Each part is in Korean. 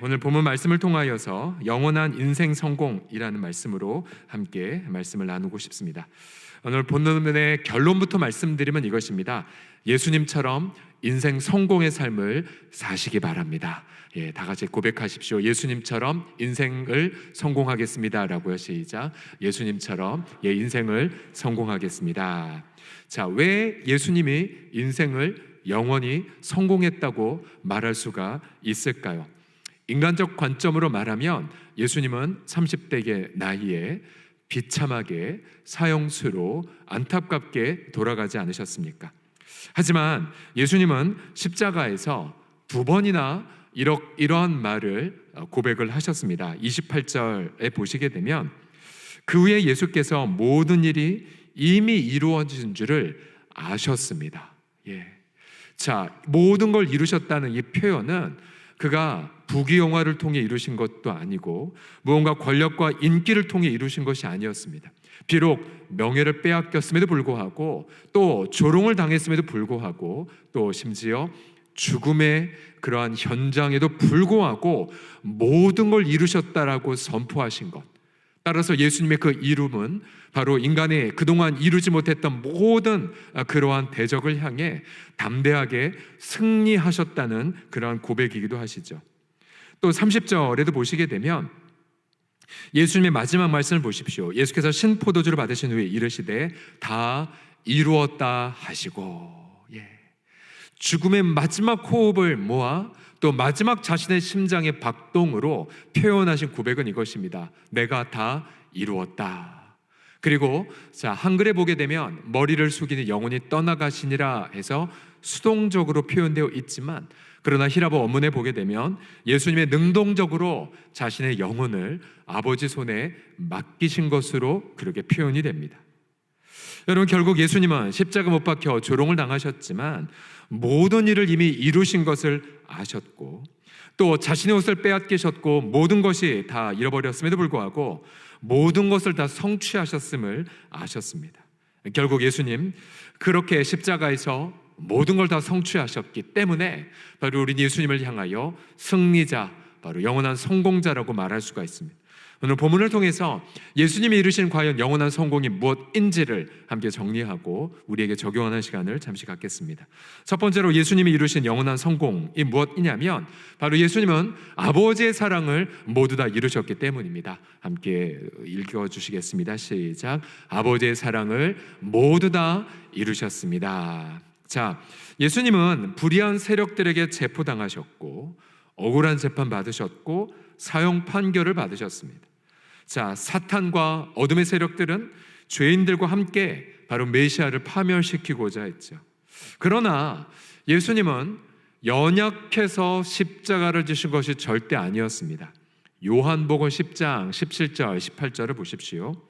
오늘 본문 말씀을 통하여서 영원한 인생 성공이라는 말씀으로 함께 말씀을 나누고 싶습니다. 오늘 본문의 결론부터 말씀드리면 이것입니다. 예수님처럼 인생 성공의 삶을 사시기 바랍니다. 다 같이 고백하십시오. 예수님처럼 인생을 성공하겠습니다 라고요. 시작. 예수님처럼 인생을 성공하겠습니다. 자, 왜 예수님이 인생을 영원히 성공했다고 말할 수가 있을까요? 인간적 관점으로 말하면 예수님은 30대의 나이에 비참하게 사형수로 안타깝게 돌아가지 않으셨습니까? 하지만 예수님은 십자가에서 두 번이나 이러한 말을 고백을 하셨습니다. 28절에 보시게 되면 그 후에 예수께서 모든 일이 이미 이루어진 줄을 아셨습니다. 자, 모든 걸 이루셨다는 이 표현은 그가 부귀영화를 통해 이루신 것도 아니고 무언가 권력과 인기를 통해 이루신 것이 아니었습니다. 비록 명예를 빼앗겼음에도 불구하고 또 조롱을 당했음에도 불구하고 또 심지어 죽음의 그러한 현장에도 불구하고 모든 걸 이루셨다라고 선포하신 것, 따라서 예수님의 그 이름은 바로 인간이 그동안 이루지 못했던 모든 그러한 대적을 향해 담대하게 승리하셨다는 그러한 고백이기도 하시죠. 또 30절에도 보시게 되면 예수님의 마지막 말씀을 보십시오. 예수께서 신포도주를 받으신 후에 이르시되 다 이루었다 하시고, 죽음의 마지막 호흡을 모아 또 마지막 자신의 심장의 박동으로 표현하신 고백은 이것입니다. 내가 다 이루었다. 그리고 자, 한글에 보게 되면 머리를 숙이니 영혼이 떠나가시니라 해서 수동적으로 표현되어 있지만, 그러나 히라보 원문에 보게 되면 예수님의 능동적으로 자신의 영혼을 아버지 손에 맡기신 것으로 그렇게 표현이 됩니다. 여러분, 결국 예수님은 십자가 못 박혀 조롱을 당하셨지만 모든 일을 이미 이루신 것을 아셨고 또 자신의 옷을 빼앗기셨고 모든 것이 다 잃어버렸음에도 불구하고 모든 것을 다 성취하셨음을 아셨습니다. 결국 예수님 그렇게 십자가에서 모든 걸 다 성취하셨기 때문에 바로 우리 예수님을 향하여 승리자, 바로 영원한 성공자라고 말할 수가 있습니다. 오늘 본문을 통해서 예수님이 이루신 과연 영원한 성공이 무엇인지를 함께 정리하고 우리에게 적용하는 시간을 잠시 갖겠습니다. 첫 번째로 예수님이 이루신 영원한 성공이 무엇이냐면 바로 예수님은 아버지의 사랑을 모두 다 이루셨기 때문입니다. 함께 읽어주시겠습니다. 시작. 아버지의 사랑을 모두 다 이루셨습니다. 자, 예수님은 불의한 세력들에게 체포당하셨고 억울한 재판 받으셨고 사형 판결을 받으셨습니다. 자, 사탄과 어둠의 세력들은 죄인들과 함께 바로 메시아를 파멸시키고자 했죠. 그러나 예수님은 연약해서 십자가를 지신 것이 절대 아니었습니다. 요한복음 10장 17절 18절을 보십시오.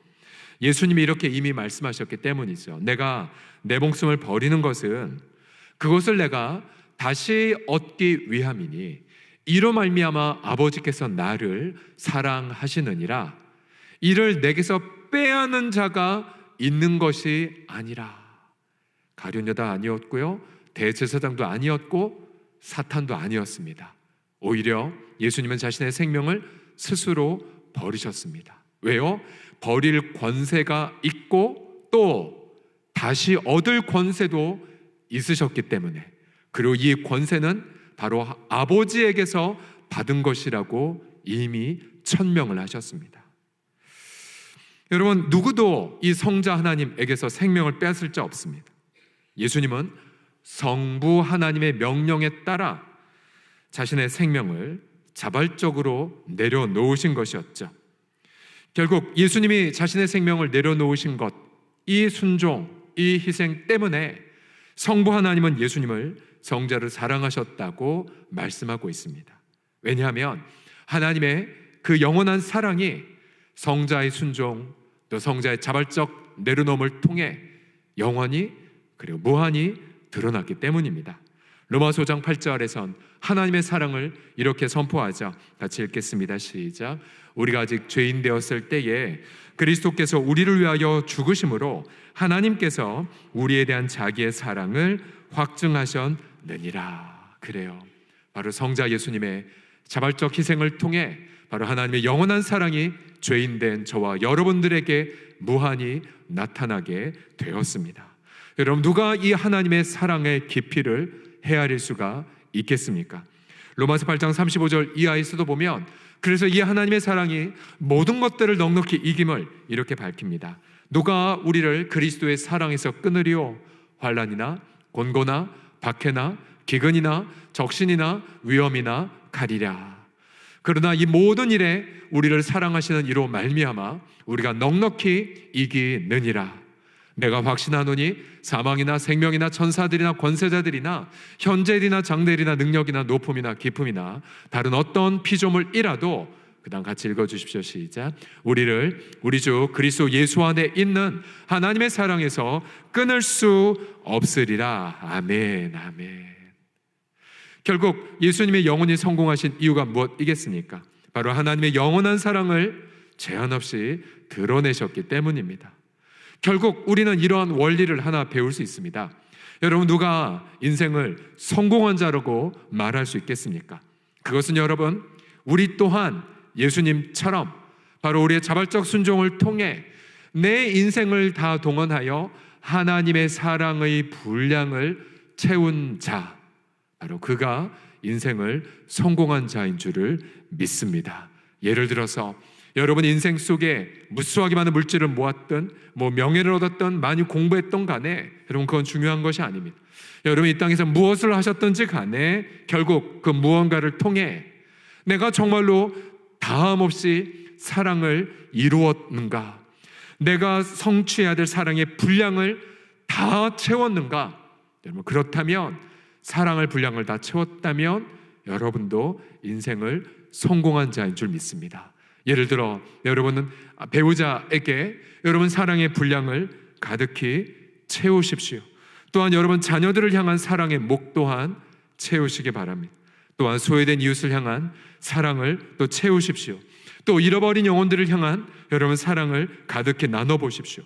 예수님이 이렇게 이미 말씀하셨기 때문이죠. 내가 내 목숨을 버리는 것은 그것을 내가 다시 얻기 위함이니 이로 말미암아 아버지께서 나를 사랑하시느니라. 이를 내게서 빼앗는 자가 있는 것이 아니라. 가룟유다 아니었고요, 대제사장도 아니었고 사탄도 아니었습니다. 오히려 예수님은 자신의 생명을 스스로 버리셨습니다. 왜요? 버릴 권세가 있고 또 다시 얻을 권세도 있으셨기 때문에, 그리고 이 권세는 바로 아버지에게서 받은 것이라고 이미 천명을 하셨습니다. 여러분, 누구도 이 성자 하나님에게서 생명을 빼앗을 자 없습니다. 예수님은 성부 하나님의 명령에 따라 자신의 생명을 자발적으로 내려놓으신 것이었죠. 결국 예수님이 자신의 생명을 내려놓으신 것, 이 순종, 이 희생 때문에 성부 하나님은 예수님을 성자를 사랑하셨다고 말씀하고 있습니다. 왜냐하면 하나님의 그 영원한 사랑이 성자의 순종 또 성자의 자발적 내려놓음을 통해 영원히 그리고 무한히 드러났기 때문입니다. 로마서 5장 8절에선 하나님의 사랑을 이렇게 선포하자. 같이 읽겠습니다. 시작. 우리가 아직 죄인 되었을 때에 그리스도께서 우리를 위하여 죽으심으로 하나님께서 우리에 대한 자기의 사랑을 확증하셨느니라. 그래요. 바로 성자 예수님의 자발적 희생을 통해 바로 하나님의 영원한 사랑이 죄인된 저와 여러분들에게 무한히 나타나게 되었습니다. 여러분, 누가 이 하나님의 사랑의 깊이를 헤아릴 수가 있겠습니까? 로마서 8장 35절 이하에서도 보면, 그래서 이 하나님의 사랑이 모든 것들을 넉넉히 이김을 이렇게 밝힙니다. 누가 우리를 그리스도의 사랑에서 끊으리요? 환난이나 곤고나 박해나 기근이나 적신이나 위험이나 칼이랴. 그러나 이 모든 일에 우리를 사랑하시는 이로 말미암아 우리가 넉넉히 이기느니라. 내가 확신하노니 사망이나 생명이나 천사들이나 권세자들이나 현재일이나 장래일이나 능력이나 높음이나 깊음이나 다른 어떤 피조물이라도, 그 다음 같이 읽어주십시오. 시작. 우리 주 그리스도 예수 안에 있는 하나님의 사랑에서 끊을 수 없으리라. 아멘, 아멘. 결국 예수님의 영원히 성공하신 이유가 무엇이겠습니까? 바로 하나님의 영원한 사랑을 제한 없이 드러내셨기 때문입니다. 결국 우리는 이러한 원리를 하나 배울 수 있습니다. 여러분, 누가 인생을 성공한 자라고 말할 수 있겠습니까? 그것은 여러분, 우리 또한 예수님처럼 바로 우리의 자발적 순종을 통해 내 인생을 다 동원하여 하나님의 사랑의 분량을 채운 자, 바로 그가 인생을 성공한 자인 줄을 믿습니다. 예를 들어서 여러분 인생 속에 무수하게 많은 물질을 모았든 명예를 얻었든 많이 공부했던 간에 여러분 그건 중요한 것이 아닙니다. 여러분 이 땅에서 무엇을 하셨든지 간에 결국 그 무언가를 통해 내가 정말로 다함없이 사랑을 이루었는가, 내가 성취해야 될 사랑의 분량을 다 채웠는가. 여러분 그렇다면, 사랑을 분량을 다 채웠다면 여러분도 인생을 성공한 자인 줄 믿습니다. 예를 들어 여러분은 배우자에게 여러분 사랑의 분량을 가득히 채우십시오. 또한 여러분 자녀들을 향한 사랑의 목 또한 채우시기 바랍니다. 또한 소외된 이웃을 향한 사랑을 또 채우십시오. 또 잃어버린 영혼들을 향한 여러분 사랑을 가득히 나눠보십시오.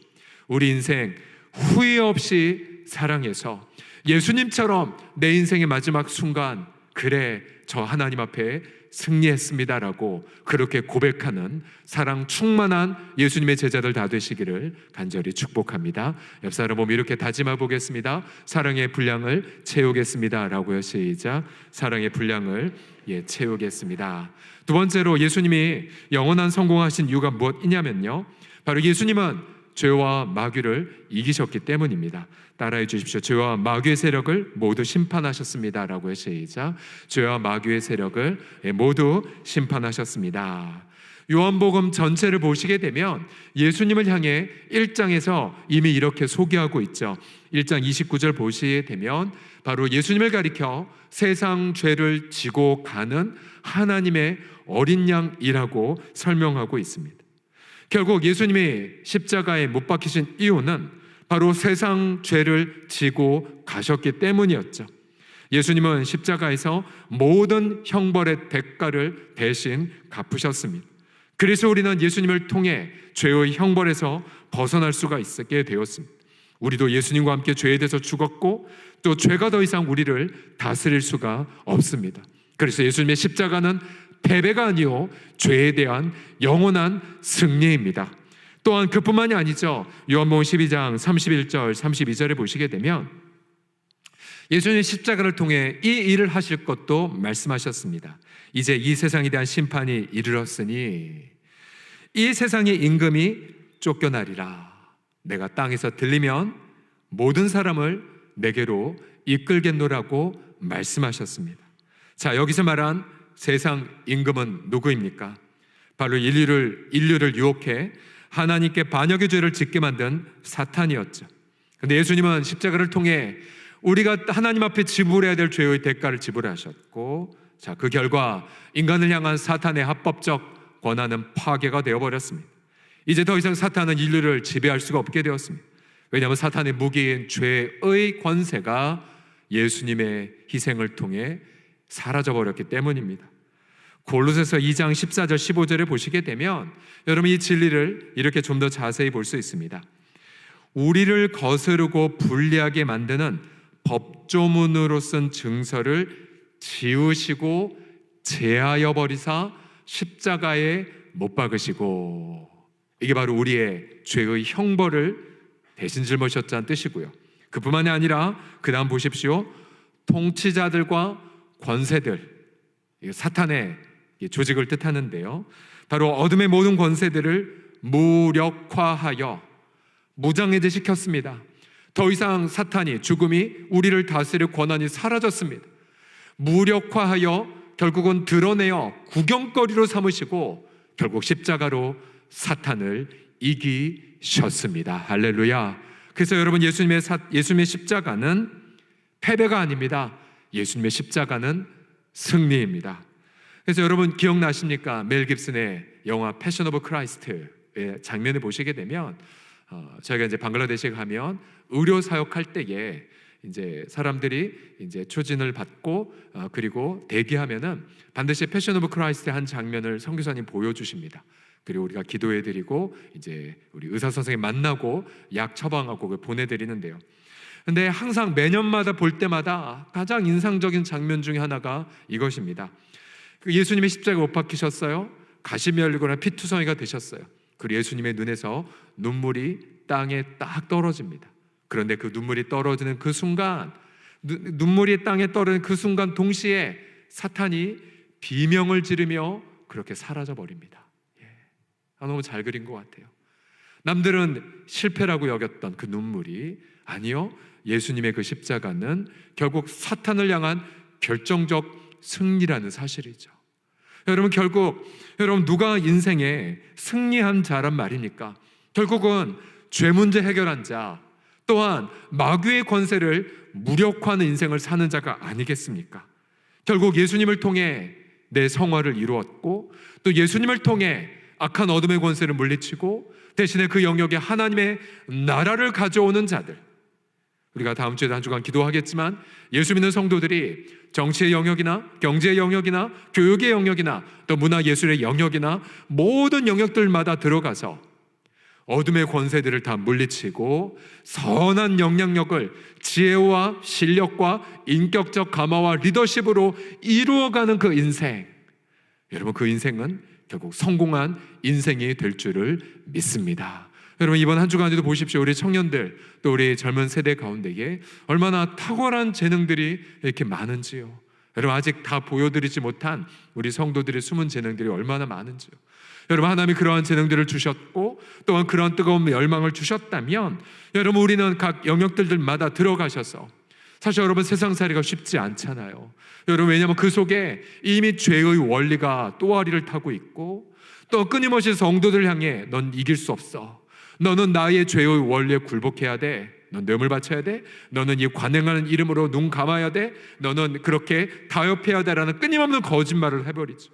우리 인생 후회 없이 사랑해서 예수님처럼 내 인생의 마지막 순간, 그래 저 하나님 앞에 승리했습니다라고 그렇게 고백하는 사랑 충만한 예수님의 제자들 다 되시기를 간절히 축복합니다. 옆 사람 몸 이렇게 다짐해 보겠습니다. 사랑의 분량을 채우겠습니다 라고요. 시작. 사랑의 분량을 채우겠습니다. 두 번째로 예수님이 영원한 성공하신 이유가 무엇이냐면요, 바로 예수님은 죄와 마귀를 이기셨기 때문입니다. 따라해 주십시오. 죄와 마귀의 세력을 모두 심판하셨습니다 라고요. 시작. 죄와 마귀의 세력을 모두 심판하셨습니다. 요한복음 전체를 보시게 되면 예수님을 향해 1장에서 이미 이렇게 소개하고 있죠. 1장 29절 보시게 되면 바로 예수님을 가리켜 세상 죄를 지고 가는 하나님의 어린 양이라고 설명하고 있습니다. 결국 예수님이 십자가에 못 박히신 이유는 바로 세상 죄를 지고 가셨기 때문이었죠. 예수님은 십자가에서 모든 형벌의 대가를 대신 갚으셨습니다. 그래서 우리는 예수님을 통해 죄의 형벌에서 벗어날 수가 있게 되었습니다. 우리도 예수님과 함께 죄에 대해서 죽었고 또 죄가 더 이상 우리를 다스릴 수가 없습니다. 그래서 예수님의 십자가는 패배가 아니요 죄에 대한 영원한 승리입니다. 또한 그뿐만이 아니죠. 요한복음 12장 31절 32절에 보시게 되면 예수님의 십자가를 통해 이 일을 하실 것도 말씀하셨습니다. 이제 이 세상에 대한 심판이 이르렀으니 이 세상의 임금이 쫓겨나리라. 내가 땅에서 들리면 모든 사람을 내게로 이끌겠노라고 말씀하셨습니다. 자, 여기서 말한 세상 임금은 누구입니까? 바로 인류를 유혹해 하나님께 반역의 죄를 짓게 만든 사탄이었죠. 그런데 예수님은 십자가를 통해 우리가 하나님 앞에 지불해야 될 죄의 대가를 지불하셨고, 자, 그 결과 인간을 향한 사탄의 합법적 권한은 파괴가 되어버렸습니다. 이제 더 이상 사탄은 인류를 지배할 수가 없게 되었습니다. 왜냐하면 사탄의 무기인 죄의 권세가 예수님의 희생을 통해 사라져버렸기 때문입니다. 골로새서 2장 14절 15절에 보시게 되면 여러분 이 진리를 이렇게 좀 더 자세히 볼 수 있습니다. 우리를 거스르고 불리하게 만드는 법조문으로 쓴 증서를 지우시고 제하여 버리사 십자가에 못 박으시고, 이게 바로 우리의 죄의 형벌을 대신 짊어지셨다는 뜻이고요. 그뿐만이 아니라 그 다음 보십시오. 통치자들과 권세들, 사탄의 조직을 뜻하는데요, 바로 어둠의 모든 권세들을 무력화하여 무장해제 시켰습니다. 더 이상 사탄이, 죽음이 우리를 다스릴 권한이 사라졌습니다. 무력화하여 결국은 드러내어 구경거리로 삼으시고 결국 십자가로 사탄을 이기셨습니다. 할렐루야. 그래서 여러분, 예수님의 십자가는 패배가 아닙니다. 예수님의 십자가는 승리입니다. 그래서 여러분 기억나십니까? 멜 깁슨의 영화 패션 오브 크라이스트의 장면을 보시게 되면, 저희가 이제 방글라데시에 가면 의료 사역할 때에 이제 사람들이 이제 초진을 받고 그리고 대기하면은 반드시 패션 오브 크라이스트의 한 장면을 선교사님 보여주십니다. 그리고 우리가 기도해드리고 이제 우리 의사 선생님 만나고 약 처방하고 보내드리는데요. 근데 항상 매년마다 볼 때마다 가장 인상적인 장면 중에 하나가 이것입니다. 예수님의 십자가에 못 박히셨어요. 가시미 열리거나 피투성이가 되셨어요. 그리고 예수님의 눈에서 눈물이 땅에 딱 떨어집니다. 그런데 그 눈물이 떨어지는 그 순간, 눈물이 땅에 떨어지는 그 순간 동시에 사탄이 비명을 지르며 그렇게 사라져 버립니다. 너무 잘 그린 것 같아요. 남들은 실패라고 여겼던 그 눈물이, 아니요, 예수님의 그 십자가는 결국 사탄을 향한 결정적 승리라는 사실이죠. 여러분, 결국 누가 인생에 승리한 자란 말입니까? 결국은 죄 문제 해결한 자, 또한 마귀의 권세를 무력화하는 인생을 사는 자가 아니겠습니까? 결국 예수님을 통해 내 성화를 이루었고, 또 예수님을 통해 악한 어둠의 권세를 물리치고 대신에 그 영역에 하나님의 나라를 가져오는 자들, 우리가 다음 주에도 한 주간 기도하겠지만 예수 믿는 성도들이 정치의 영역이나 경제의 영역이나 교육의 영역이나 또 문화예술의 영역이나 모든 영역들마다 들어가서 어둠의 권세들을 다 물리치고 선한 영향력을 지혜와 실력과 인격적 감화와 리더십으로 이루어가는 그 인생, 여러분, 그 인생은 결국 성공한 인생이 될 줄을 믿습니다. 여러분, 이번 한 주간에도 보십시오. 우리 청년들, 또 우리 젊은 세대 가운데에 얼마나 탁월한 재능들이 이렇게 많은지요. 여러분, 아직 다 보여드리지 못한 우리 성도들의 숨은 재능들이 얼마나 많은지요. 여러분, 하나님이 그러한 재능들을 주셨고 또한 그러한 뜨거운 열망을 주셨다면, 여러분, 우리는 각 영역들마다 들어가셔서, 사실 여러분, 세상살이가 쉽지 않잖아요. 여러분, 왜냐하면 그 속에 이미 죄의 원리가 또아리를 타고 있고, 또 끊임없이 성도들 향해 넌 이길 수 없어, 너는 나의 죄의 원리에 굴복해야 돼, 넌 뇌물 바쳐야 돼, 너는 이 관행하는 이름으로 눈 감아야 돼, 너는 그렇게 타협해야 돼라는 끊임없는 거짓말을 해버리죠.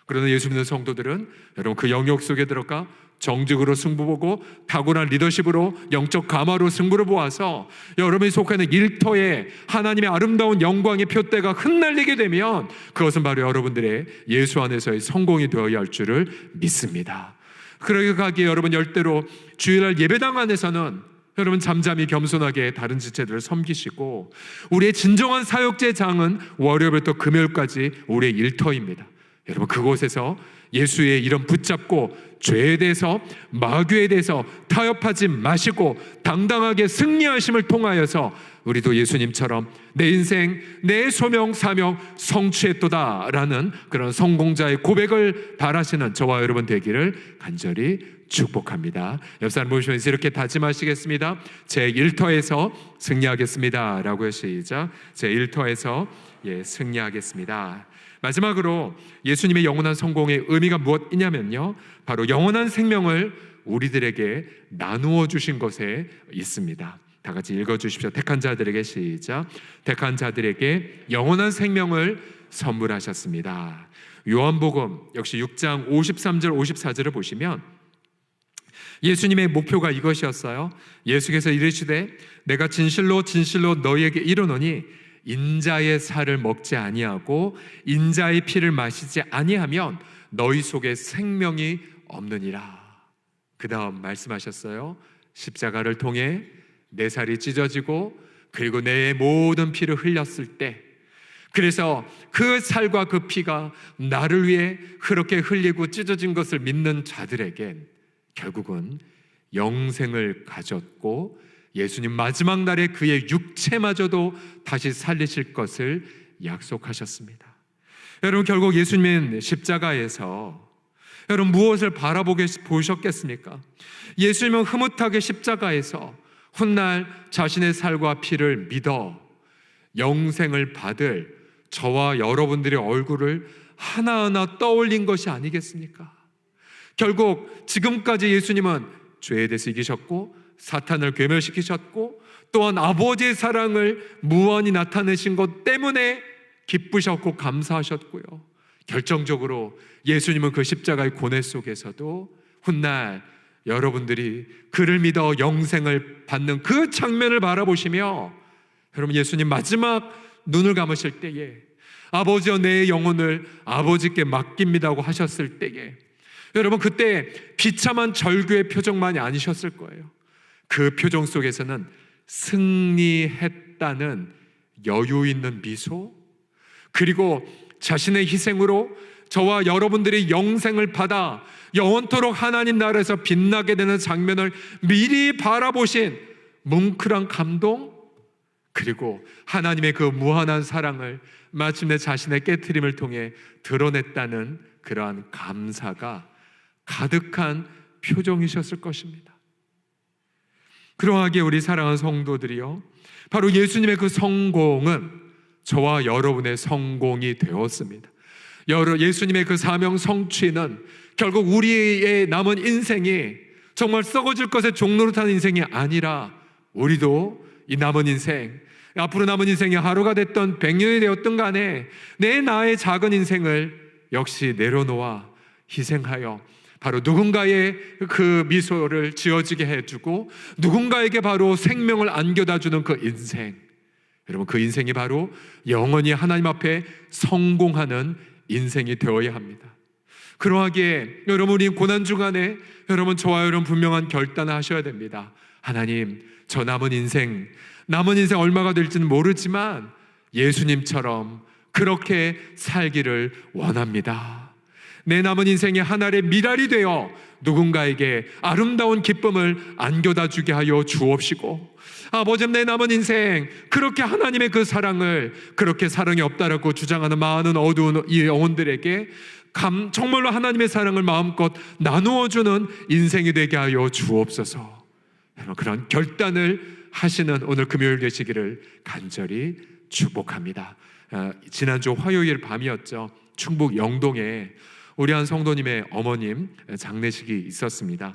그러나 예수 믿는 성도들은 여러분, 그 영역 속에 들어가 정직으로 승부보고 탁월한 리더십으로 영적 감화로 승부를 보아서 여러분이 속하는 일터에 하나님의 아름다운 영광의 표대가 흩날리게 되면 그것은 바로 여러분들의 예수 안에서의 성공이 되어야 할 줄을 믿습니다. 그러기에 여러분, 열대로 주일날 예배당 안에서는 여러분 잠잠히 겸손하게 다른 지체들을 섬기시고, 우리의 진정한 사역제 장은 월요일부터 금요일까지 우리의 일터입니다. 여러분, 그곳에서 예수의 이름 붙잡고 죄에 대해서, 마귀에 대해서 타협하지 마시고 당당하게 승리하심을 통하여서 우리도 예수님처럼 내 인생, 내 소명, 사명 성취했도다라는 그런 성공자의 고백을 바라시는 저와 여러분 되기를 간절히 축복합니다. 옆 사람 보시면서 이렇게 다짐하시겠습니다. 제 일터에서 승리하겠습니다 라고 시작. 제 일터에서 승리하겠습니다. 마지막으로 예수님의 영원한 성공의 의미가 무엇이냐면요, 바로 영원한 생명을 우리들에게 나누어 주신 것에 있습니다. 다 같이 읽어주십시오. 택한 자들에게 시작. 택한 자들에게 영원한 생명을 선물하셨습니다. 요한복음 역시 6장 53절 54절을 보시면 예수님의 목표가 이것이었어요. 예수께서 이르시되 내가 진실로 진실로 너희에게 이르노니 인자의 살을 먹지 아니하고 인자의 피를 마시지 아니하면 너희 속에 생명이 없느니라. 그 다음 말씀하셨어요. 십자가를 통해 내 살이 찢어지고 그리고 내 모든 피를 흘렸을 때, 그래서 그 살과 그 피가 나를 위해 그렇게 흘리고 찢어진 것을 믿는 자들에겐 결국은 영생을 가졌고 예수님 마지막 날에 그의 육체마저도 다시 살리실 것을 약속하셨습니다. 여러분, 결국 예수님은 십자가에서 여러분 무엇을 바라보게 보셨겠습니까? 예수님은 흐뭇하게 십자가에서 훗날 자신의 살과 피를 믿어 영생을 받을 저와 여러분들의 얼굴을 하나하나 떠올린 것이 아니겠습니까? 결국 지금까지 예수님은 죄에 대해서 이기셨고 사탄을 괴멸시키셨고 또한 아버지의 사랑을 무한히 나타내신 것 때문에 기쁘셨고 감사하셨고요. 결정적으로 예수님은 그 십자가의 고뇌 속에서도 훗날 여러분들이 그를 믿어 영생을 받는 그 장면을 바라보시며 여러분, 예수님 마지막 눈을 감으실 때에 아버지여 내 영혼을 아버지께 맡깁니다고 하셨을 때에 여러분, 그때 비참한 절규의 표정만이 아니셨을 거예요. 그 표정 속에서는 승리했다는 여유 있는 미소, 그리고 자신의 희생으로 저와 여러분들이 영생을 받아 영원토록 하나님 나라에서 빛나게 되는 장면을 미리 바라보신 뭉클한 감동, 그리고 하나님의 그 무한한 사랑을 마침내 자신의 깨트림을 통해 드러냈다는 그러한 감사가 가득한 표정이셨을 것입니다. 그러하게 우리 사랑하는 성도들이요, 바로 예수님의 그 성공은 저와 여러분의 성공이 되었습니다. 예수님의 그 사명 성취는 결국 우리의 남은 인생이 정말 썩어질 것의 종로로 타는 인생이 아니라 우리도 이 남은 인생, 앞으로 남은 인생이 하루가 됐던 100년이 되었든 간에 나의 작은 인생을 역시 내려놓아 희생하여 바로 누군가의 그 미소를 지어지게 해주고 누군가에게 바로 생명을 안겨다주는 그 인생, 여러분, 그 인생이 바로 영원히 하나님 앞에 성공하는 인생이 되어야 합니다. 그러하기에 여러분, 우리 고난 주간에 여러분, 저와 여러분 분명한 결단을 하셔야 됩니다. 하나님, 저 남은 인생 얼마가 될지는 모르지만 예수님처럼 그렇게 살기를 원합니다. 내 남은 인생이 하나의 미랄이 되어 누군가에게 아름다운 기쁨을 안겨다 주게 하여 주옵시고, 아버지, 내 남은 인생 그렇게 하나님의 그 사랑을, 그렇게 사랑이 없다라고 주장하는 많은 어두운 이 영혼들에게 정말로 하나님의 사랑을 마음껏 나누어주는 인생이 되게 하여 주옵소서. 그런 결단을 하시는 오늘 금요일 되시기를 간절히 축복합니다. 지난주 화요일 밤이었죠. 충북 영동에 우리 한 성도님의 어머님 장례식이 있었습니다.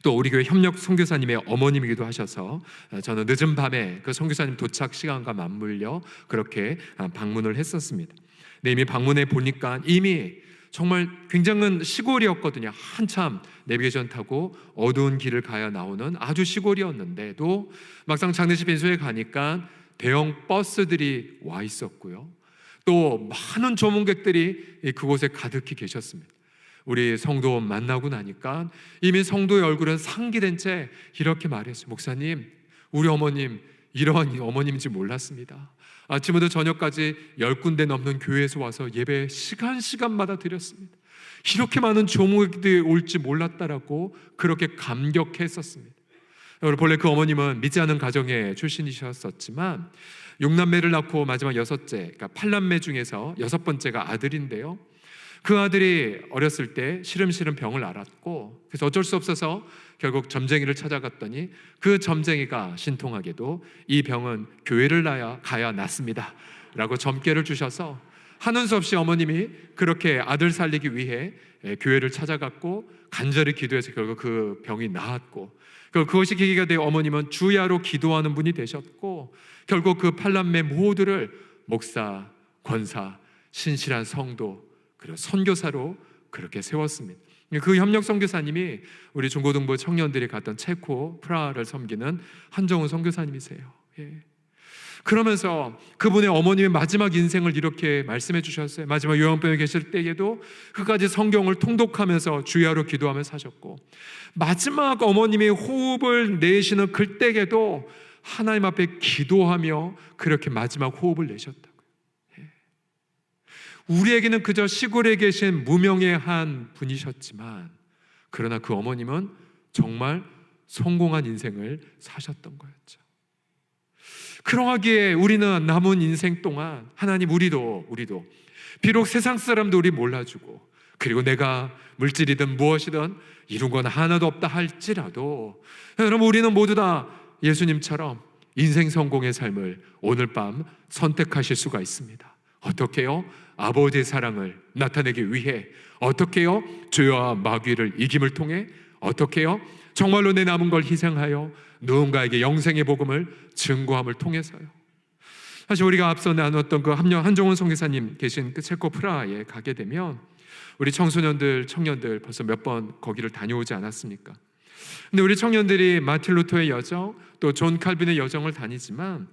또 우리 교회 협력 선교사님의 어머님이기도 하셔서 저는 늦은 밤에 그 선교사님 도착 시간과 맞물려 그렇게 방문을 했었습니다. 근데 이미 방문해 보니까 이미 정말 굉장한 시골이었거든요. 한참 내비게이션 타고 어두운 길을 가야 나오는 아주 시골이었는데도 막상 장례식 빈소에 가니까 대형 버스들이 와 있었고요. 또 많은 조문객들이 그곳에 가득히 계셨습니다. 우리 성도 만나고 나니까 이미 성도의 얼굴은 상기된 채 이렇게 말했어요. 목사님, 우리 어머님 이러한 어머님인지 몰랐습니다. 아침부터 저녁까지 10군데 넘는 교회에서 와서 예배 시간마다 드렸습니다. 이렇게 많은 조문객들이 올지 몰랐다라고 그렇게 감격했었습니다. 본래 그 어머님은 믿지 않는 가정의 출신이셨었지만 6남매를 낳고 마지막 6째, 그러니까 8남매 중에서 6번째가 아들인데요, 그 아들이 어렸을 때 시름시름 병을 앓았고, 그래서 어쩔 수 없어서 결국 점쟁이를 찾아갔더니 그 점쟁이가 신통하게도 이 병은 교회를 가야 낫습니다 라고 점괘를 주셔서 하는 수 없이 어머님이 그렇게 아들 살리기 위해 교회를 찾아갔고 간절히 기도해서 결국 그 병이 나았고, 그것이 계기가 되어 어머님은 주야로 기도하는 분이 되셨고, 결국 그 8남매 모두를 목사, 권사, 신실한 성도, 그리고 선교사로 그렇게 세웠습니다. 그 협력 선교사님이 우리 중고등부 청년들이 갔던 체코 프라하를 섬기는 한정훈 선교사님이세요. 그러면서 그분의 어머님의 마지막 인생을 이렇게 말씀해 주셨어요. 마지막 요양병에 계실 때에도 끝까지 성경을 통독하면서 주야로 기도하며 사셨고, 마지막 어머님이 호흡을 내쉬는 그때에도 하나님 앞에 기도하며 그렇게 마지막 호흡을 내셨다고요. 우리에게는 그저 시골에 계신 무명의 한 분이셨지만, 그러나 그 어머님은 정말 성공한 인생을 사셨던 거였죠. 그러하기에 우리는 남은 인생 동안 하나님, 우리도 비록 세상 사람도 우리 몰라주고, 그리고 내가 물질이든 무엇이든 이룬 건 하나도 없다 할지라도, 여러분, 우리는 모두 다 예수님처럼 인생 성공의 삶을 오늘 밤 선택하실 수가 있습니다. 어떻게요? 아버지의 사랑을 나타내기 위해. 어떻게요? 죄와 마귀를 이김을 통해. 어떻게요? 정말로 내 남은 걸 희생하여 누군가에게 영생의 복음을 증거함을 통해서요. 사실 우리가 앞서 나눴던 그 한종원 선교사님 계신 그 체코 프라하에 가게 되면 우리 청소년들, 청년들 벌써 몇 번 거기를 다녀오지 않았습니까? 근데 우리 청년들이 마틴 루터의 여정, 또 존 칼빈의 여정을 다니지만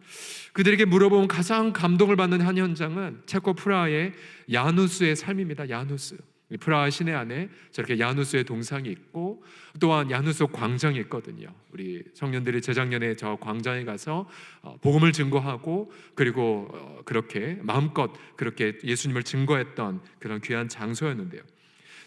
그들에게 물어보면 가장 감동을 받는 한 현장은 체코 프라하의 야누스의 삶입니다. 야누스. 프라하 시내 안에 저렇게 야누스의 동상이 있고, 또한 야누스 광장이 있거든요. 우리 청년들이 재작년에 저 광장에 가서 복음을 증거하고, 그리고 그렇게 마음껏 그렇게 예수님을 증거했던 그런 귀한 장소였는데요.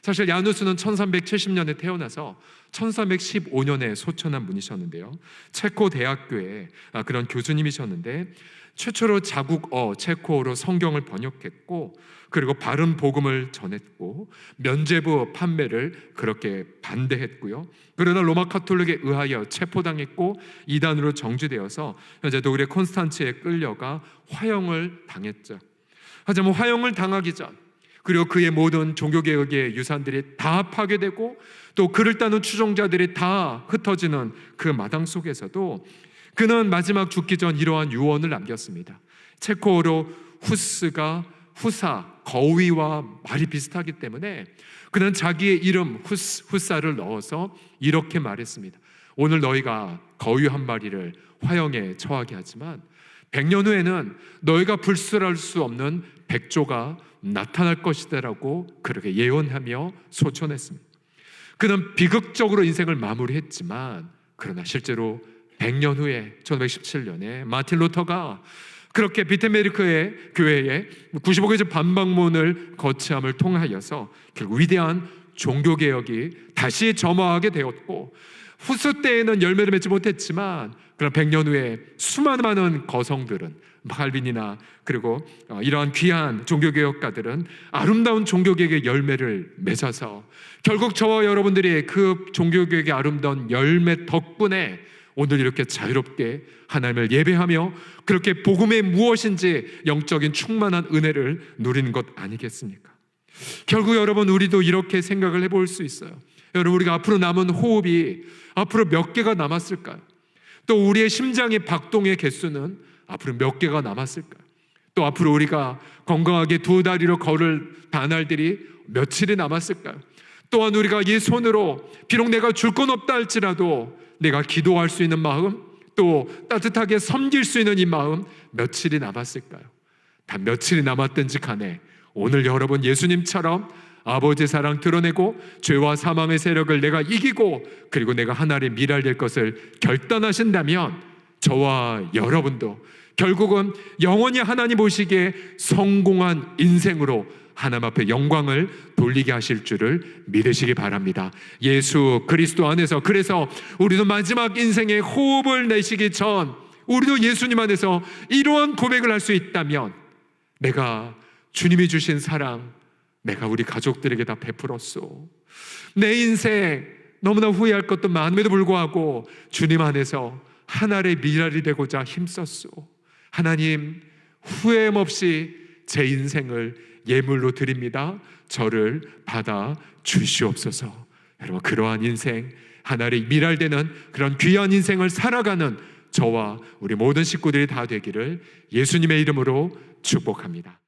사실 야누스는 1370년에 태어나서 1315년에 소천한 분이셨는데요. 체코 대학교의 그런 교수님이셨는데, 최초로 자국어 체코어로 성경을 번역했고, 그리고 바른 복음을 전했고, 면죄부 판매를 그렇게 반대했고요. 그러나 로마 카톨릭에 의하여 체포당했고 이단으로 정죄되어서 현재 독일의 콘스탄츠에 끌려가 화형을 당했죠. 하지만 화형을 당하기 전, 그리고 그의 모든 종교개혁의 유산들이 다 파괴되고, 또 그를 따는 추종자들이 다 흩어지는 그 마당 속에서도 그는 마지막 죽기 전 이러한 유언을 남겼습니다. 체코어로 후스가 후사, 거위와 말이 비슷하기 때문에 그는 자기의 이름 후사를 넣어서 이렇게 말했습니다. 오늘 너희가 거위 한 마리를 화형에 처하게 하지만 100년 후에는 너희가 불술할 수 없는 백조가 나타날 것이다 라고 그렇게 예언하며 소천했습니다. 그는 비극적으로 인생을 마무리했지만, 그러나 실제로 100년 후에 1517년에 마틴 루터가 그렇게 비텐베르크의 교회에 95개조 반박문을 거치함을 통하여서 결국 위대한 종교개혁이 다시 점화하게 되었고, 후스 때에는 열매를 맺지 못했지만 그런 100년 후에 수많은 거성들은, 칼빈이나 그리고 이러한 귀한 종교개혁가들은 아름다운 종교개혁의 열매를 맺어서 결국 저와 여러분들이 그 종교개혁의 아름다운 열매 덕분에 오늘 이렇게 자유롭게 하나님을 예배하며 그렇게 복음의 무엇인지 영적인 충만한 은혜를 누리는 것 아니겠습니까? 결국 여러분, 우리도 이렇게 생각을 해볼 수 있어요. 여러분, 우리가 앞으로 남은 호흡이 앞으로 몇 개가 남았을까요? 또 우리의 심장의 박동의 개수는 앞으로 몇 개가 남았을까요? 또 앞으로 우리가 건강하게 두 다리로 걸을 나날들이 며칠이 남았을까요? 또한 우리가 이 손으로 비록 내가 줄 건 없다 할지라도 내가 기도할 수 있는 마음, 또 따뜻하게 섬길 수 있는 이 마음 며칠이 남았을까요? 단 며칠이 남았든지 간에 오늘 여러분 예수님처럼 아버지의 사랑 드러내고 죄와 사망의 세력을 내가 이기고, 그리고 내가 하나님 미랄 될 것을 결단하신다면 저와 여러분도 결국은 영원히 하나님 보시기에 성공한 인생으로 하나님 앞에 영광을 돌리게 하실 줄을 믿으시기 바랍니다. 예수 그리스도 안에서, 그래서 우리도 마지막 인생의 호흡을 내쉬기 전 우리도 예수님 안에서 이러한 고백을 할 수 있다면, 내가 주님이 주신 사랑 내가 우리 가족들에게 다 베풀었소. 내 인생 너무나 후회할 것도 많음에도 불구하고 주님 안에서 하나의 미랄이 되고자 힘썼소. 하나님, 후회함 없이 제 인생을 예물로 드립니다. 저를 받아 주시옵소서. 여러분, 그러한 인생, 하나의 미랄되는 그런 귀한 인생을 살아가는 저와 우리 모든 식구들이 다 되기를 예수님의 이름으로 축복합니다.